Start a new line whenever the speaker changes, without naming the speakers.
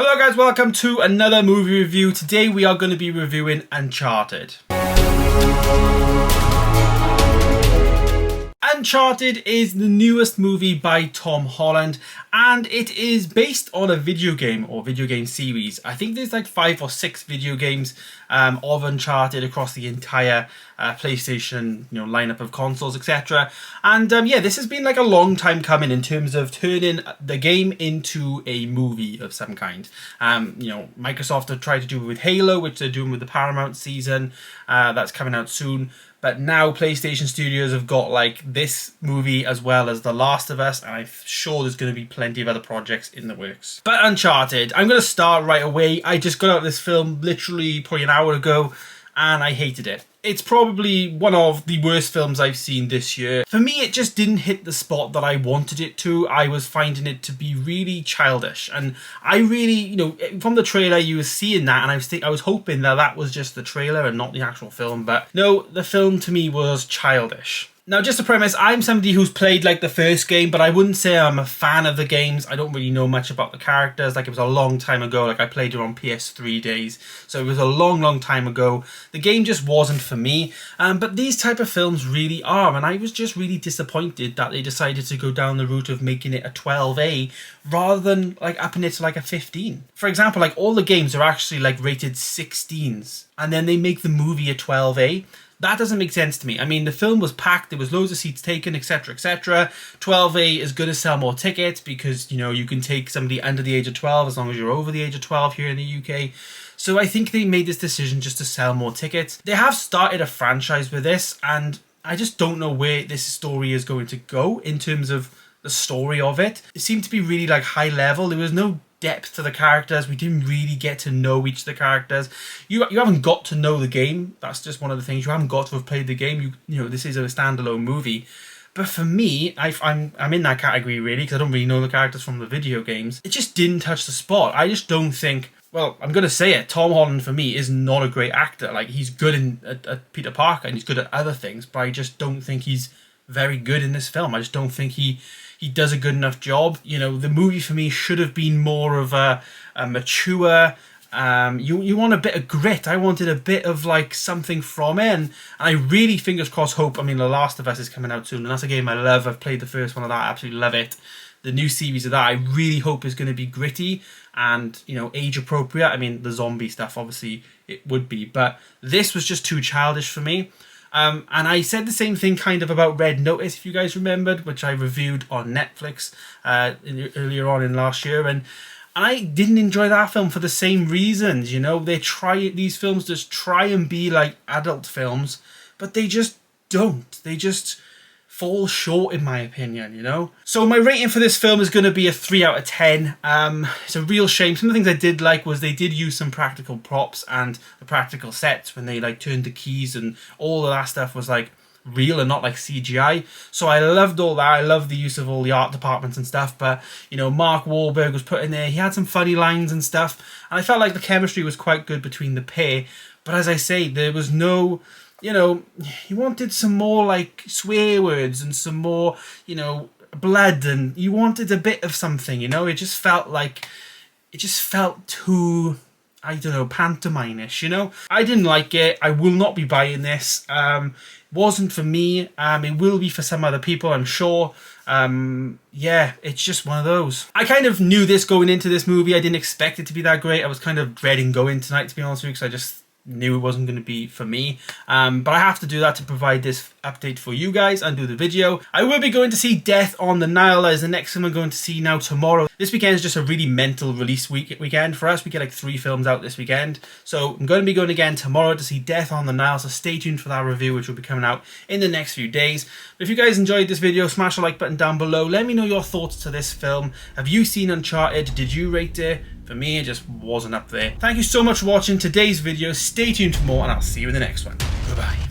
Hello guys, welcome to another movie review. Today we are going to be reviewing Uncharted. Uncharted is the newest movie by Tom Holland, and it is based on a video game or video game series. I think there's like 5 or 6 video games of Uncharted across the entire PlayStation lineup of consoles, etc. And yeah, this has been like a long time coming in terms of turning the game into a movie of some kind. Microsoft have tried to do it with Halo, which they're doing with the Paramount season that's coming out soon. But now PlayStation Studios have got like this movie as well as The Last of Us, and I'm sure there's going to be plenty of other projects in the works. But Uncharted, I'm going to start right away. I just got out of this film literally probably an hour ago, and I hated it. It's probably one of the worst films I've seen this year. For me, it just didn't hit the spot that I wanted it to. I was finding it to be really childish. And I really, from the trailer, you were seeing that. And I was hoping that that was just the trailer and not the actual film. But no, the film to me was childish. Now, just a premise, I'm somebody who's played like the first game, but I wouldn't say I'm a fan of the games. I don't really know much about the characters. Like, it was a long time ago. Like, I played it on PS3 days. So it was a long time ago. The game just wasn't for me. But these type of films really are. And I was just really disappointed that they decided to go down the route of making it a 12A rather than like upping it to like a 15. For example, like all the games are actually like rated 16s. And then they make the movie a 12A. That doesn't make sense to me. I mean, the film was packed, there was loads of seats taken, etc, etc. 12A is going to sell more tickets because, you can take somebody under the age of 12 as long as you're over the age of 12 here in the UK. So I think they made this decision just to sell more tickets. They have started a franchise with this, and I just don't know where this story is going to go in terms of the story of it. It seemed to be really like high level. There was no depth to the characters. We didn't really get to know each of the characters. You haven't got to know the game. That's just one of the things. You haven't got to have played the game. This is a standalone movie. But for me, I'm in that category really because I don't really know the characters from the video games. It just didn't touch the spot. I just don't think. Well, I'm going to say it. Tom Holland, for me, is not a great actor. Like, he's good at Peter Parker and he's good at other things, but I just don't think he's very good in this film. I just don't think he does a good enough job. The movie for me should have been more of a mature. You want a bit of grit. I wanted a bit of like something from it, and I really, fingers crossed, hope. I mean, The Last of Us is coming out soon, and that's a game I love. I've played the first one of that. I absolutely love it. The new series of that, I really hope is going to be gritty and age appropriate. I mean, the zombie stuff, obviously, it would be, but this was just too childish for me. And I said the same thing kind of about Red Notice, if you guys remembered, which I reviewed on Netflix earlier on in last year, and I didn't enjoy that film for the same reasons. These films just try and be like adult films, but they just don't. They just fall short, in my opinion. So my rating for this film is going to be a 3 out of 10. It's a real shame. Some of the things I did like was they did use some practical props and the practical sets when they like turned the keys, and all of that stuff was like real and not like CGI. So I loved all that. I loved the use of all the art departments and stuff. But Mark Wahlberg was put in there. He had some funny lines and stuff, and I felt like the chemistry was quite good between the pair. But as I say, there was no. You wanted some more like swear words and some more, blood, and you wanted a bit of something, it just felt too, I don't know, pantomime-ish, I didn't like it. I will not be buying this. Wasn't for me. It will be for some other people, I'm sure. Yeah, it's just one of those. I kind of knew this going into this movie. I didn't expect it to be that great. I was kind of dreading going tonight, to be honest with you, because I just knew it wasn't going to be for me, but I have to do that to provide this update for you guys and do the video. I will be going to see Death on the Nile. That is the next film I'm going to see now tomorrow. This weekend is just a really mental release weekend for us. We get like 3 films out this weekend, so I'm going to be going again tomorrow to see Death on the Nile, so stay tuned for that review, which will be coming out in the next few days. But if you guys enjoyed this video, smash the like button down below. Let me know your thoughts to this film. Have you seen Uncharted? Did you rate it? For me, it just wasn't up there. Thank you so much for watching today's video. Stay tuned for more, and I'll see you in the next one. Bye-bye.